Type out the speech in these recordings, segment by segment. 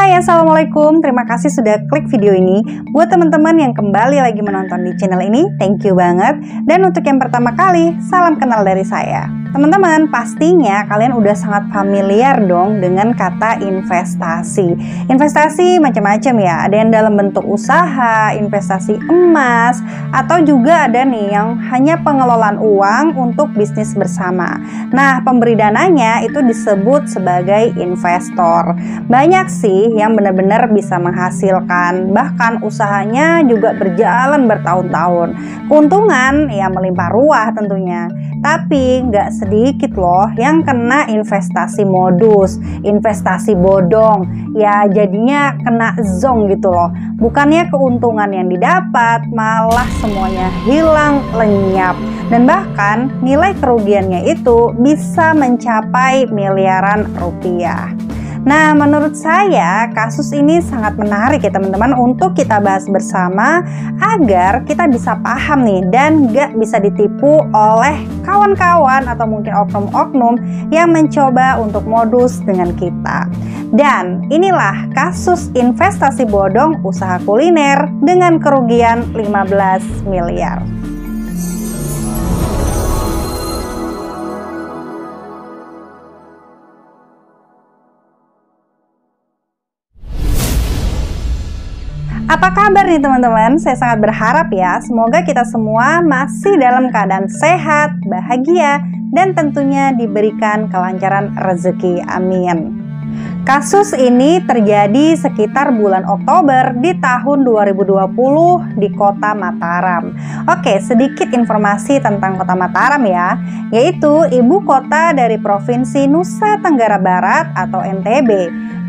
Hai, assalamualaikum. Terima kasih sudah klik video ini. Buat teman-teman yang kembali lagi menonton di channel ini, thank you banget. Dan untuk yang pertama kali, salam kenal dari saya. Teman-teman, pastinya kalian udah sangat familiar dong dengan kata investasi. Investasi macam-macam ya, ada yang dalam bentuk usaha, investasi emas, atau juga ada nih yang hanya pengelolaan uang untuk bisnis bersama. Nah, pemberi dananya itu disebut sebagai investor. Banyak sih yang benar-benar bisa menghasilkan, bahkan usahanya juga berjalan bertahun-tahun. Keuntungan ya melimpah ruah tentunya. Tapi nggak sedikit loh yang kena investasi modus, investasi bodong. Ya jadinya kena zonk gitu loh. Bukannya keuntungan yang didapat, malah semuanya hilang lenyap. Dan bahkan nilai kerugiannya itu bisa mencapai miliaran rupiah. Nah, menurut saya kasus ini sangat menarik ya teman-teman untuk kita bahas bersama agar kita bisa paham nih dan gak bisa ditipu oleh kawan-kawan atau mungkin oknum-oknum yang mencoba untuk modus dengan kita. Dan inilah kasus investasi bodong usaha kuliner dengan kerugian 15 miliar. Apa kabar nih teman-teman? Saya sangat berharap ya, semoga kita semua masih dalam keadaan sehat, bahagia, dan tentunya diberikan kelancaran rezeki. Amin. Kasus ini terjadi sekitar bulan Oktober di tahun 2020 di kota Mataram. Oke, sedikit informasi tentang kota Mataram ya, yaitu ibu kota dari Provinsi Nusa Tenggara Barat atau NTB.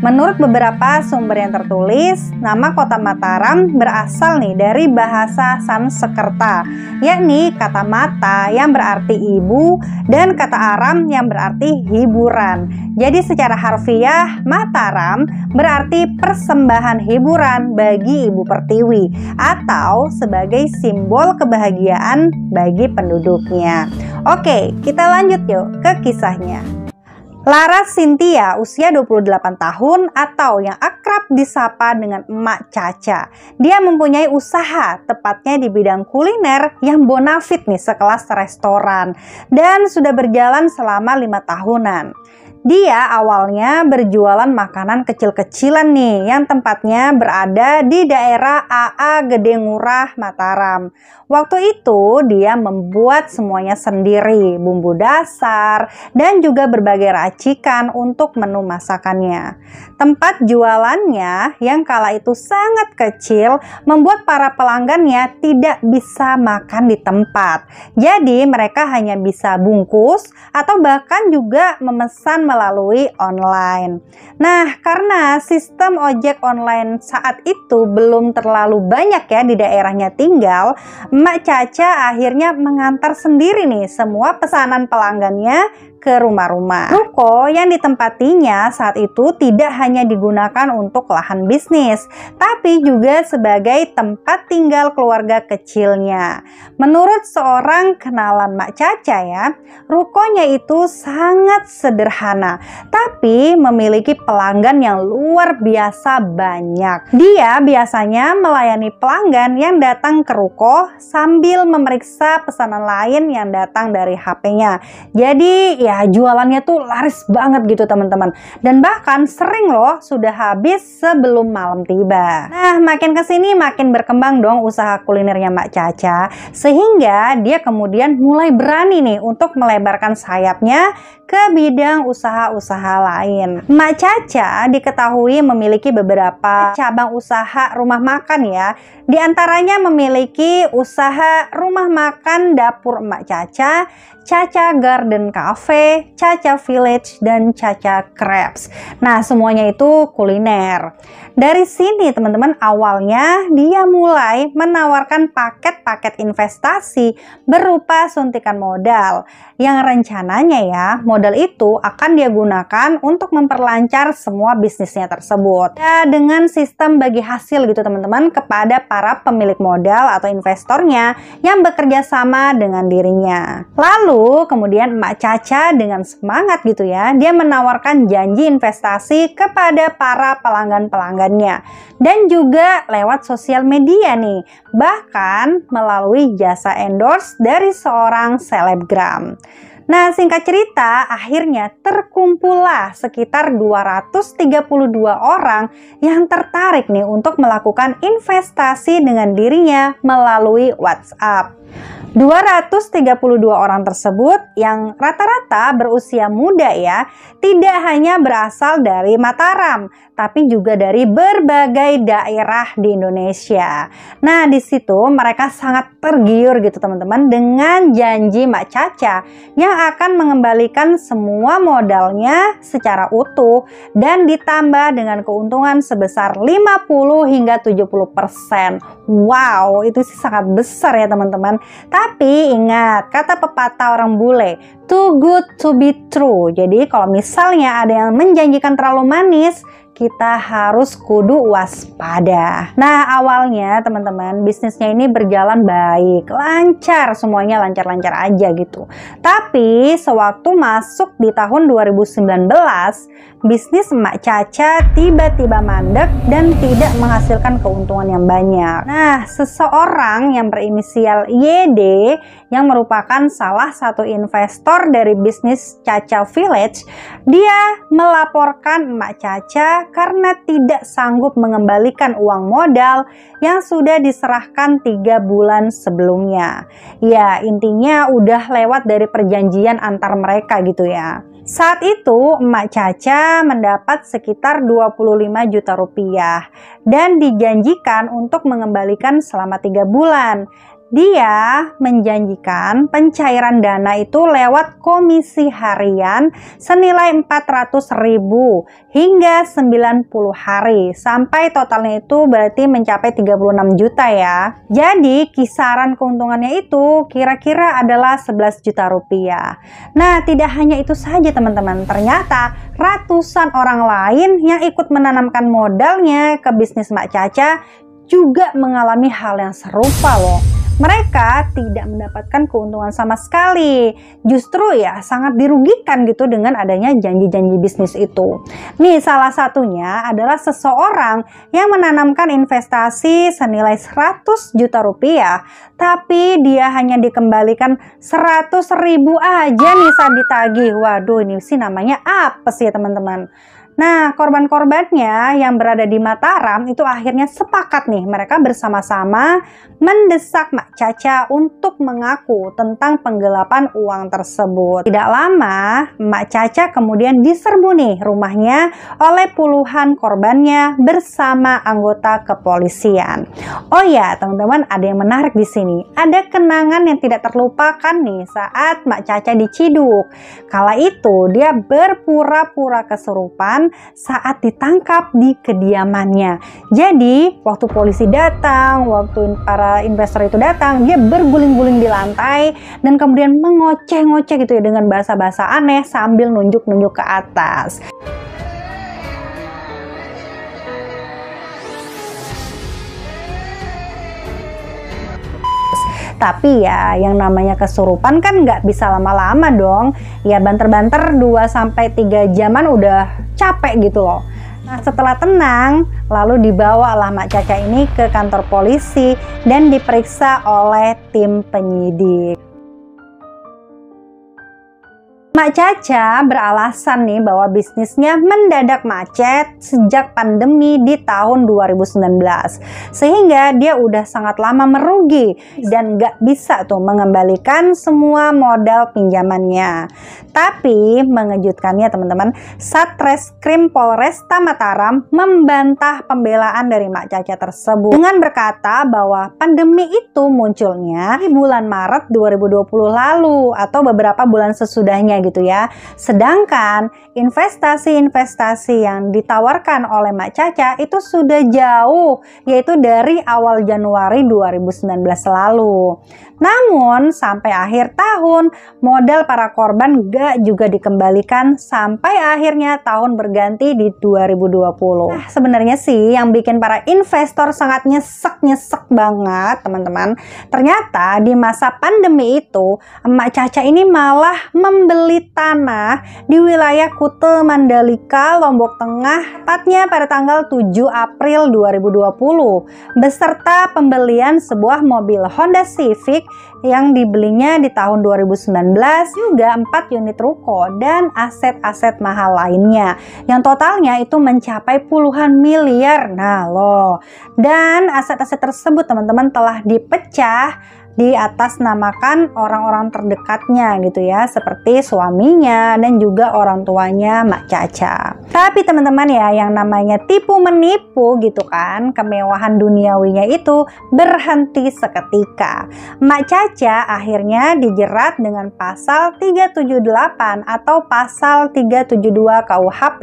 Menurut beberapa sumber yang tertulis, nama kota Mataram berasal nih dari bahasa Sanskerta, yakni kata mata yang berarti ibu dan kata Aram yang berarti hiburan. Jadi secara harfiah, Mataram berarti persembahan hiburan bagi Ibu Pertiwi atau sebagai simbol kebahagiaan bagi penduduknya. Oke, kita lanjut yuk ke kisahnya. Laras Cynthia usia 28 tahun atau yang akrab disapa dengan Emak Caca. Dia mempunyai usaha tepatnya di bidang kuliner yang bonafit nih sekelas restoran dan sudah berjalan selama 5 tahunan. Dia awalnya berjualan makanan kecil-kecilan nih yang tempatnya berada di daerah AA Gede Ngurah Mataram. Waktu itu dia membuat semuanya sendiri, bumbu dasar dan juga berbagai racikan untuk menu masakannya. Tempat jualannya yang kala itu sangat kecil membuat para pelanggannya tidak bisa makan di tempat. Jadi mereka hanya bisa bungkus atau bahkan juga memesan melalui online. Nah, karena sistem ojek online saat itu belum terlalu banyak ya di daerahnya tinggal, Emak Caca akhirnya mengantar sendiri nih semua pesanan pelanggannya ke rumah-rumah. Ruko yang ditempatinya saat itu tidak hanya digunakan untuk lahan bisnis, tapi juga sebagai tempat tinggal keluarga kecilnya. Menurut seorang kenalan Mak Caca ya, rukonya itu sangat sederhana, tapi memiliki pelanggan yang luar biasa banyak. Dia biasanya melayani pelanggan yang datang ke ruko sambil memeriksa pesanan lain yang datang dari HP-nya. Jadi ya jualannya tuh laris banget gitu teman-teman. Dan bahkan sering loh sudah habis sebelum malam tiba. Nah, makin kesini makin berkembang dong usaha kulinernya Mak Caca. Sehingga dia kemudian mulai berani nih untuk melebarkan sayapnya ke bidang usaha-usaha lain. Mak Caca diketahui memiliki beberapa cabang usaha rumah makan ya. Di antaranya memiliki usaha rumah makan dapur Emak Caca, Caca Garden Cafe, Caca Village, dan Caca Crepes. Nah, semuanya itu kuliner. Dari sini teman-teman awalnya dia mulai menawarkan paket-paket investasi berupa suntikan modal yang rencananya ya modal modal itu akan dia gunakan untuk memperlancar semua bisnisnya tersebut. Ya, dengan sistem bagi hasil gitu teman-teman kepada para pemilik modal atau investornya yang bekerja sama dengan dirinya. Lalu kemudian Emak Caca dengan semangat gitu ya, dia menawarkan janji investasi kepada para pelanggan-pelanggannya dan juga lewat sosial media nih, bahkan melalui jasa endorse dari seorang selebgram. Nah, singkat cerita, akhirnya terkumpullah sekitar 232 orang yang tertarik nih untuk melakukan investasi dengan dirinya melalui WhatsApp. 232 orang tersebut yang rata-rata berusia muda ya, tidak hanya berasal dari Mataram, tapi juga dari berbagai daerah di Indonesia. Nah, di situ mereka sangat tergiur gitu teman-teman dengan janji Mak Caca yang akan mengembalikan semua modalnya secara utuh dan ditambah dengan keuntungan sebesar 50 hingga 70%. Wow, itu sih sangat besar ya teman-teman. Tapi ingat, kata pepatah orang bule, too good to be true. Jadi kalau misalnya ada yang menjanjikan terlalu manis, kita harus kudu waspada. Nah, awalnya teman-teman bisnisnya ini berjalan baik, lancar, semuanya lancar-lancar aja gitu. Tapi sewaktu masuk di tahun 2019, bisnis Emak Caca tiba-tiba mandek dan tidak menghasilkan keuntungan yang banyak. Nah, seseorang yang berinisial YD yang merupakan salah satu investor dari bisnis Caca Village, dia melaporkan Emak Caca karena tidak sanggup mengembalikan uang modal yang sudah diserahkan 3 bulan sebelumnya. Ya, intinya udah lewat dari perjanjian antar mereka gitu ya. Saat itu Emak Caca mendapat sekitar 25 juta rupiah dan dijanjikan untuk mengembalikan selama 3 bulan. Dia menjanjikan pencairan dana itu lewat komisi harian senilai 400.000 hingga 90 hari. Sampai totalnya itu berarti mencapai 36 juta ya. Jadi kisaran keuntungannya itu kira-kira adalah 11 juta rupiah. Nah, tidak hanya itu saja teman-teman. Ternyata ratusan orang lain yang ikut menanamkan modalnya ke bisnis Mak Caca juga mengalami hal yang serupa loh. Mereka tidak mendapatkan keuntungan sama sekali. Justru ya sangat dirugikan gitu dengan adanya janji-janji bisnis itu. Nih, salah satunya adalah seseorang yang menanamkan investasi senilai 100 juta rupiah, tapi dia hanya dikembalikan 100.000 aja nih saat ditagih. Waduh, ini sih namanya apa sih ya teman-teman? Nah, korban-korbannya yang berada di Mataram itu akhirnya sepakat nih, mereka bersama-sama mendesak Mak Caca untuk mengaku tentang penggelapan uang tersebut. Tidak lama, Mak Caca kemudian diserbu nih rumahnya oleh puluhan korbannya bersama anggota kepolisian. Oh ya, teman-teman, ada yang menarik di sini. Ada kenangan yang tidak terlupakan nih saat Mak Caca diciduk. Kala itu dia berpura-pura kesurupan saat ditangkap di kediamannya. Jadi waktu polisi datang, waktu para investor itu datang, dia berguling-guling di lantai dan kemudian mengoceh-ngoceh gitu ya dengan bahasa-bahasa aneh sambil nunjuk-nunjuk ke atas. Tapi ya yang namanya kesurupan kan nggak bisa lama-lama dong. Ya banter-banter 2-3 jaman udah capek gitu loh. Nah, setelah tenang, lalu dibawalah Mak Caca ini ke kantor polisi dan diperiksa oleh tim penyidik. Mak Caca beralasan nih bahwa bisnisnya mendadak macet sejak pandemi di tahun 2019. Sehingga dia udah sangat lama merugi dan gak bisa tuh mengembalikan semua modal pinjamannya. Tapi mengejutkannya teman-teman, Satreskrim Polresta Mataram membantah pembelaan dari Mak Caca tersebut dengan berkata bahwa pandemi itu munculnya di bulan Maret 2020 lalu atau beberapa bulan sesudahnya gitu ya. Sedangkan investasi-investasi yang ditawarkan oleh Mak Caca itu sudah jauh, yaitu dari awal Januari 2019 lalu. Namun sampai akhir tahun modal para korban gak juga dikembalikan sampai akhirnya tahun berganti di 2020. Nah, sebenarnya sih yang bikin para investor sangat nyesek banget teman-teman. Ternyata di masa pandemi itu Mak Caca ini malah membeli tanah di wilayah Kute Mandalika, Lombok Tengah, tepatnya pada tanggal 7 April 2020 beserta pembelian sebuah mobil Honda Civic yang dibelinya di tahun 2019, juga 4 unit ruko dan aset-aset mahal lainnya yang totalnya itu mencapai puluhan miliar. Nah loh, dan aset-aset tersebut teman-teman telah dipecah di atas namakan orang-orang terdekatnya gitu ya, seperti suaminya dan juga orang tuanya Mak Caca. Tapi teman-teman ya, yang namanya tipu menipu gitu kan, kemewahan duniawinya itu berhenti seketika. Mak Caca akhirnya dijerat dengan pasal 378 atau pasal 372 KUHP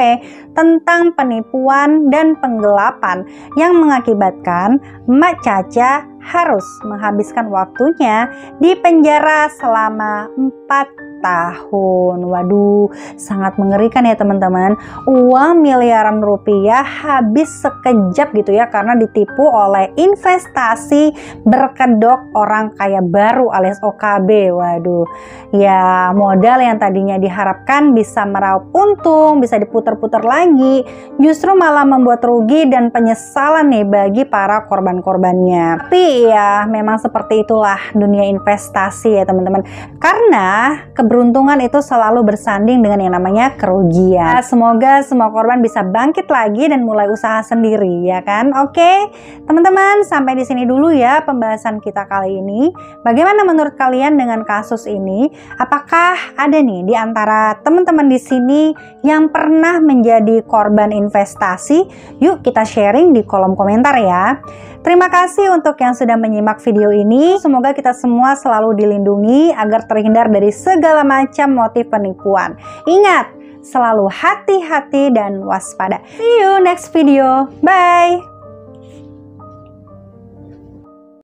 tentang penipuan dan penggelapan yang mengakibatkan Mak Caca harus menghabiskan waktunya di penjara selama 4 tahun. Waduh, sangat mengerikan ya teman-teman. Uang miliaran rupiah habis sekejap gitu ya, karena ditipu oleh investasi berkedok orang kaya baru alias OKB. Waduh, ya modal yang tadinya diharapkan bisa meraup untung, bisa diputar-putar lagi, justru malah membuat rugi dan penyesalan nih bagi para korban-korbannya. Tapi ya memang seperti itulah dunia investasi ya teman-teman, karena keberuntungan itu selalu bersanding dengan yang namanya kerugian. Nah, semoga semua korban bisa bangkit lagi dan mulai usaha sendiri ya kan. Oke teman-teman, sampai di sini dulu ya pembahasan kita kali ini. Bagaimana menurut kalian dengan kasus ini? Apakah ada nih di antara teman-teman di sini yang pernah menjadi korban investasi? Yuk kita sharing di kolom komentar ya. Terima kasih untuk yang sudah menyimak video ini. Semoga kita semua selalu dilindungi agar terhindar dari segala macam motif penipuan. Ingat, selalu hati-hati dan waspada. See you next video. Bye.